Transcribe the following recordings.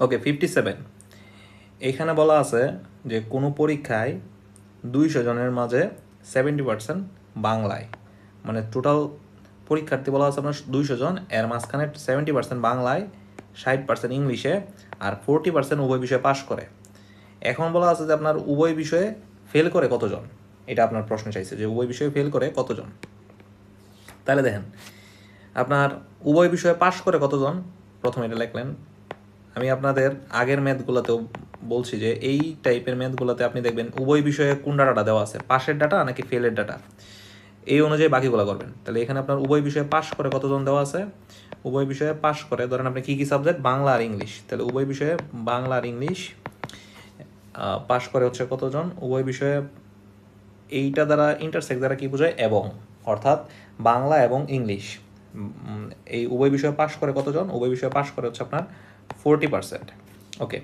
ওকে, 57 এখানে বলা আছে যে কোনো পরীক্ষায় 200 জনের মাঝে 70% বাংলায়, মানে টোটাল পরীক্ষার্থী বলা আছে আপনার 200 জন, এর মাঝখানে 70% বাংলায়, 60% ইংলিশে, আর 40% উভয় বিষয়ে পাশ করে। এখন বলা আছে যে আপনার উভয় বিষয়ে ফেল করে কতজন, এটা আপনার প্রশ্ন চাইছে যে উভয় বিষয়ে ফেল করে কতজন। তাহলে দেখেন আপনার উভয় বিষয়ে পাশ করে কতজন, প্রথমে এটা লিখলেন। আমি আপনাদের আগের ম্যাথগুলোতেও বলছি যে এই টাইপের ম্যাথগুলোতে আপনি দেখবেন উভয় বিষয়ে কোন ডাটাটা দেওয়া আছে, পাশের ডাটা নাকি ফেলের ডাটা, এই অনুযায়ী বাকিগুলো করবেন। তাহলে এখানে আপনার উভয় বিষয়ে পাশ করে কতজন দেওয়া আছে, উভয় বিষয়ে পাশ করে ধরেন আপনি কী কী সাবজেক্ট, বাংলা আর ইংলিশ, তাহলে উভয় বিষয়ে বাংলা আর ইংলিশ পাশ করে হচ্ছে কতজন, উভয় বিষয়ে এইটা দ্বারা ইন্টারসেক্ট দ্বারা কি বোঝায়, এবং, অর্থাৎ বাংলা এবং ইংলিশ এই উভয় বিষয়ে পাশ করে কতজন, উভয় বিষয়ে পাশ করে হচ্ছে আপনার 40%। ওকে,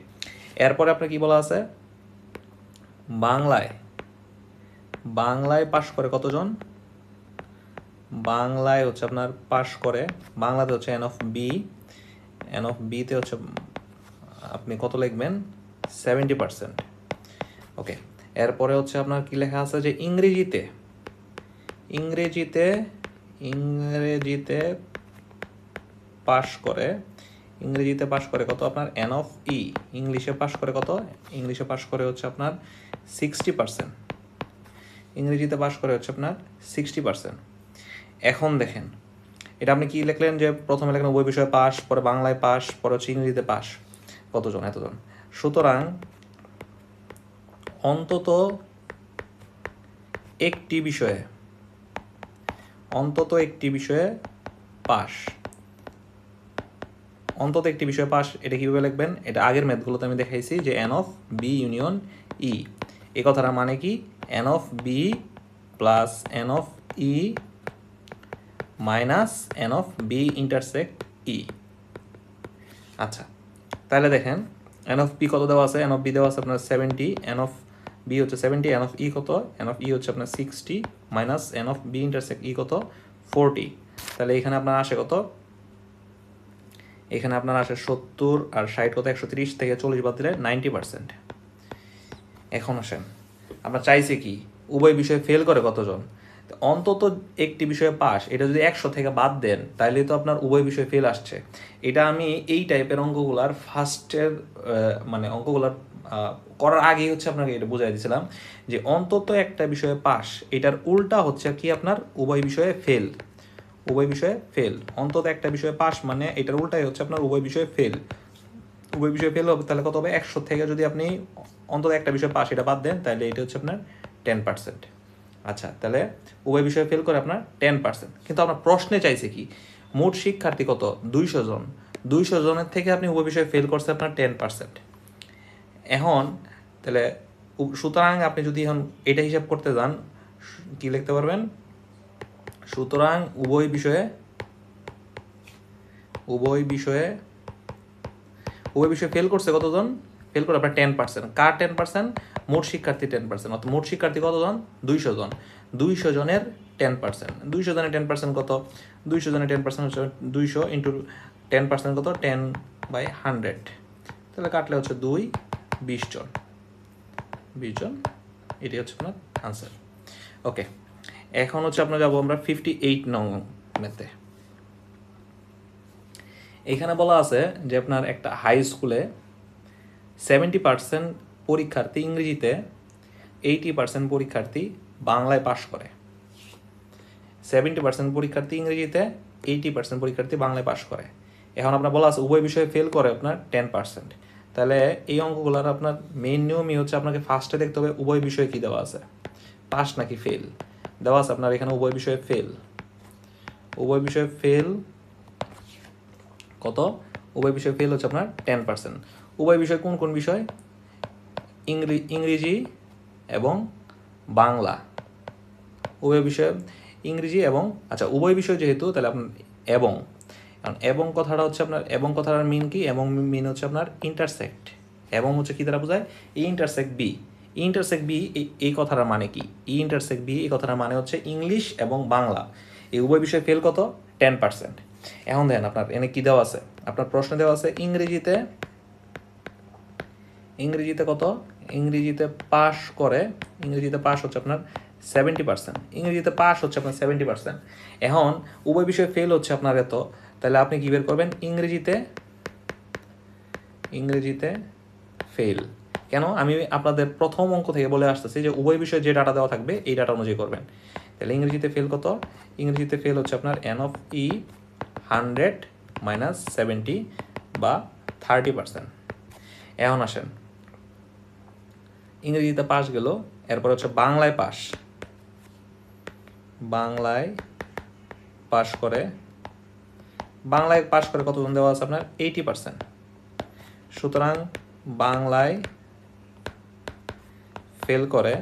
এরপরে আপনার কি বলা আছে, বাংলায় বাংলায় পাশ করে কতজন, বাংলায় হচ্ছে আপনার পাশ করে, বাংলাতে হচ্ছে N of B, N of বিতে হচ্ছে আপনি কত লিখবেন, 70%। ওকে, এরপরে হচ্ছে আপনার কি লেখা আছে যে ইংরেজিতে, ইংরেজিতে ইংরেজিতে পাশ করে, ইংরেজিতে পাশ করে কত আপনার এন অফ ই, ইংলিশে পাশ করে কত, ইংলিশে পাশ করে হচ্ছে আপনার 60%, ইংরেজিতে পাশ করে হচ্ছে আপনার 60%। এখন দেখেন এটা আপনি কি লিখলেন যে প্রথমে লিখলেন উভয় বিষয়ে পাস, পরে বাংলায় পাস, পরে হচ্ছে ইংরেজিতে পাস, কতজন, এতজন। সুতরাং অন্তত একটি বিষয়ে, অন্তত একটি বিষয়ে পাস, অন্তত একটি বিষয়ে পাস, এটা কীভাবে লিখবেন, এটা আগের ম্যাথগুলোতে আমি দেখাইছি যে n of B union E, এই কথাটার মানে কি, n of B plus n of E minus n of B intersect E. আচ্ছা, তাহলে দেখেন এন অফ বি কত দেওয়া আছে, এন অফ বি দেওয়া আছে আপনার 70, এন অফ বি হচ্ছে 70, এন অফ ই কত, এন অফ ই হচ্ছে আপনার 60 minus n of B intersect E কত 40। তাহলে এখানে আপনার আসে কত, এখানে আপনার আসে 70 আর 60 কত, 130 থেকে 40 বাদ দিলে 90%। এখন আসেন আমরা চাইছি কি, উভয় বিষয়ে ফেল করে কতজন, অন্তত একটি বিষয়ে পাস, এটা যদি 100 থেকে বাদ দেন তাহলে তো আপনার উভয় বিষয়ে ফেল আসছে। এটা আমি এই টাইপের অঙ্কগুলার ফার্স্টের মানে অঙ্কগুলার করার আগেই হচ্ছে আপনাকে এটা বুঝাই দিয়েছিলাম যে অন্তত একটা বিষয়ে পাস, এটার উল্টা হচ্ছে কি আপনার উভয় বিষয়ে ফেল, উভয় বিষয়ে ফেল, অন্তত একটা বিষয়ে পাস মানে এটার উল্টাই হচ্ছে আপনার উভয় বিষয়ে ফেল, উভয় বিষয়ে ফেল হবে। তাহলে কত হবে, 100 থেকে যদি আপনি অন্তত একটা বিষয় পাস এটা বাদ দেন তাহলে এটা হচ্ছে আপনার 10%। আচ্ছা, তাহলে উভয় বিষয়ে ফেল করে আপনার 10%, কিন্তু আপনার প্রশ্নে চাইছে কি, মোট শিক্ষার্থী কত, 200 জন, 200 জনের থেকে আপনি উভয় বিষয়ে ফেল করছে আপনার 10%। এখন তাহলে সুতরাং আপনি যদি এখন এটা হিসাব করতে যান কি লিখতে পারবেন, সুতরাং উভয় বিষয়ে, উভয় বিষয়ে উভয় বিষয়ে ফেল করছে কতজন, ফেল করে আপনার 10%, কার 10%, মোট শিক্ষার্থী 10%, অর্থাৎ মোট শিক্ষার্থী কতজন, 200 জন, 200 জনের 10%, 200 জনের 10% কত, 200 জনের 10% হচ্ছে 200 ইন্টু 10% কত, 10/100, তাহলে কাটলে হচ্ছে 2, 20 জন, 20 জন, এটি হচ্ছে আপনার আনসার। ওকে, এখন হচ্ছে আপনার যাবো আমরা 58 নং ম্যাথে। এখানে বলা আছে যে আপনার একটা হাই স্কুলে 70% পরীক্ষার্থী ইংরেজিতে, 80% পরীক্ষার্থী বাংলায় পাশ করে, 70% পরীক্ষার্থী ইংরেজিতে, 80% পরীক্ষার্থী বাংলায় পাশ করে। এখন আপনার বলা আছে উভয় বিষয়ে ফেল করে আপনার 10%। তাহলে এই অঙ্কগুলোর আপনার মেইন নিয়মই হচ্ছে আপনাকে ফার্স্টে দেখতে হবে উভয় বিষয়ে কী দেওয়া আছে, পাস নাকি ফেল। দেওয়া আছে আপনার এখানে উভয় বিষয়ে ফেল, উভয় বিষয়ে ফেল কত, উভয় বিষয়ে ফেল হচ্ছে আপনার 10%। উভয় বিষয় কোন কোন বিষয়, ইংরেজি এবং বাংলা, উভয় বিষয়ে ইংরেজি এবং, আচ্ছা উভয় বিষয় যেহেতু তাহলে আপনার এবং, কারণ এবং কথাটা হচ্ছে আপনার, এবং কথাটার মিন কি, এবং মিন হচ্ছে আপনার ইন্টারসেক্ট, এবং হচ্ছে কি দ্বারা বোঝায়, ই ইন্টারসেক্ট বি, ই ইন্টারসেক্ট বি, এই কথাটার মানে কি, ই ইন্টারসেক্ট বি এই কথাটার মানে হচ্ছে ইংলিশ এবং বাংলা, এই উভয় বিষয়ে ফেল কত, 10%। এখন দেখেন আপনার এনে কি দেওয়া আছে, আপনার প্রশ্ন দেওয়া আছে ইংরেজিতে ইংরেজিতে কত? ইংরেজিতে পাস করে, ইংরেজিতে পাস হচ্ছে আপনার 70%, ইংরেজিতে পাস হচ্ছে আপনার 70%। এখন উভয় বিষয়ে ফেল হচ্ছে আপনার এত, তাহলে আপনি কী বের করবেন? ইংরেজিতে ফেল। কেন? আমি আপনাদের প্রথম অঙ্ক থেকে বলে আসতেছি যে উভয় বিষয়ে যে ডাটা দেওয়া থাকবে এই ডাটা অনুযায়ী করবেন। তাহলে ইংরেজিতে ফেল কত? ইংরেজিতে ফেল হচ্ছে আপনার n of e 100 মাইনাস 70 বা 30%। এখন আসেন, ইংরেজিতে পাস গেল, এরপর হচ্ছে বাংলায় পাস। বাংলায় পাস করে, বাংলায় পাস করে কতজন দেওয়া আছে আপনার? 80%। সুতরাং বাংলায় ফেল করে,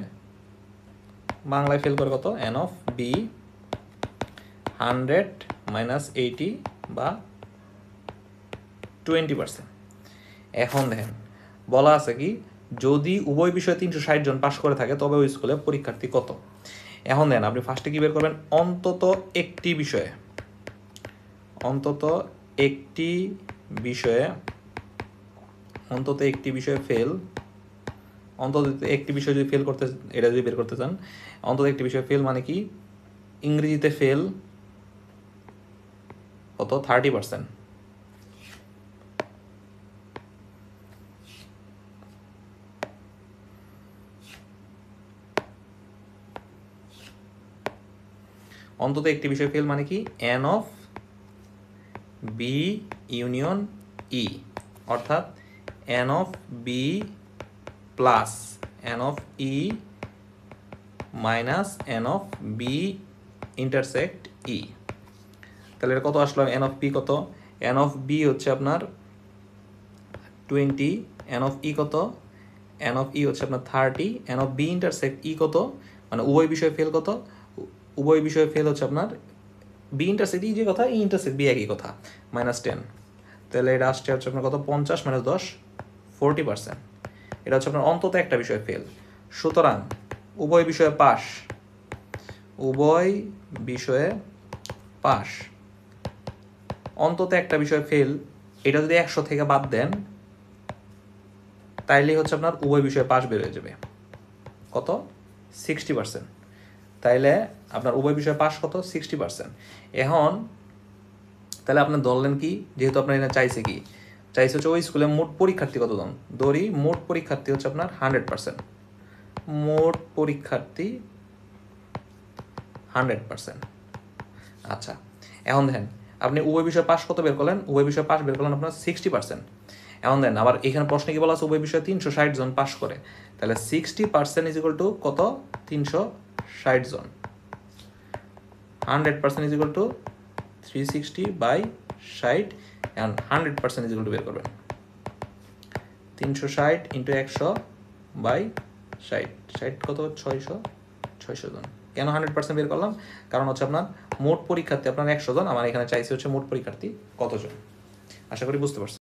বাংলায় ফেল করে কত? n of b 100 মাইনাস 80 বা 20%। এখন দেখেন বলা আছে কি, যদি উভয় বিষয়ে 360 জন পাশ করে থাকে তবে ওই স্কুলে পরীক্ষার্থী কত? এখন দেন আপনি ফার্স্টে কি বের করবেন? অন্তত একটি বিষয়ে, অন্তত একটি বিষয়ে, অন্তত একটি বিষয়ে ফেল, অন্তত একটি বিষয় যদি ফেল করতে, এটা যদি বের করতে চান, অন্তত একটি বিষয়ে ফেল মানে কি? ইংরেজিতে ফেল কত? 30%। অন্তত একটি বিষয় ফেল মানে কি? n of b union e, অর্থাৎ n of b plus n of e minus n of b intersect e। তাহলে এটা কত আসলো? n of p কত? n of b হচ্ছে আপনার 20, n of e কত? n of e হচ্ছে আপনার 30, n of b intersect e কত? মানে উভয় বিষয়ে ফেল কত? উভয় বিষয়ে ফেল হচ্ছে আপনার b ইন্টারসেক্ট e যে কথা, e ইন্টারসেক্ট b একই কথা, -10। তাহলে এটা আসছে হচ্ছে আপনার কত? 50 - 10 40%। এটা হচ্ছে আপনার অন্তত একটা বিষয়ে ফেল। সুতরাং উভয় বিষয়ে পাস, উভয় বিষয়ে পাস, অন্তত একটা বিষয়ে ফেল, এটা যদি 100 থেকে বাদ দেন তাইলেই হচ্ছে আপনার উভয় বিষয়ে পাস বের হয়ে যাবে। কত? 60%। তাইলে আপনার উভয় বিষয়ে পাস কত? 60%। এখন তাহলে আপনি ধরলেন কি, যেহেতু আপনার এখানে চাইছে কি, চাইছে হচ্ছে ওই স্কুলে মোট পরীক্ষার্থী কতজন? ধরি মোট পরীক্ষার্থী হচ্ছে আপনার 100%, মোট পরীক্ষার্থী 100%। আচ্ছা, এখন দেখেন আপনি উভয় বিষয়ে পাস কত বের করলেন? উভয় বিষয়ে পাস বের করলেন আপনার 60%। এখন দেন আবার এখানে প্রশ্নে কি বলা আছে? উভয় বিষয়ে 360 জন পাস করে, তাহলে 60% ইজ ইকুয়াল টু কত? 360 জন। 100% ইজ ইকুয়াল টু 360/60, এখন 100% ইজ ইকুয়াল টু বের করবেন 360 ইন্টু 100/60, 60 কত? 600 জন। কেন 100% বের করলাম? কারণ হচ্ছে আপনার মোট পরীক্ষার্থী আপনার 100 জন, আমার এখানে চাইছে হচ্ছে মোট পরীক্ষার্থী কতজন। আশা করি বুঝতে পারছেন।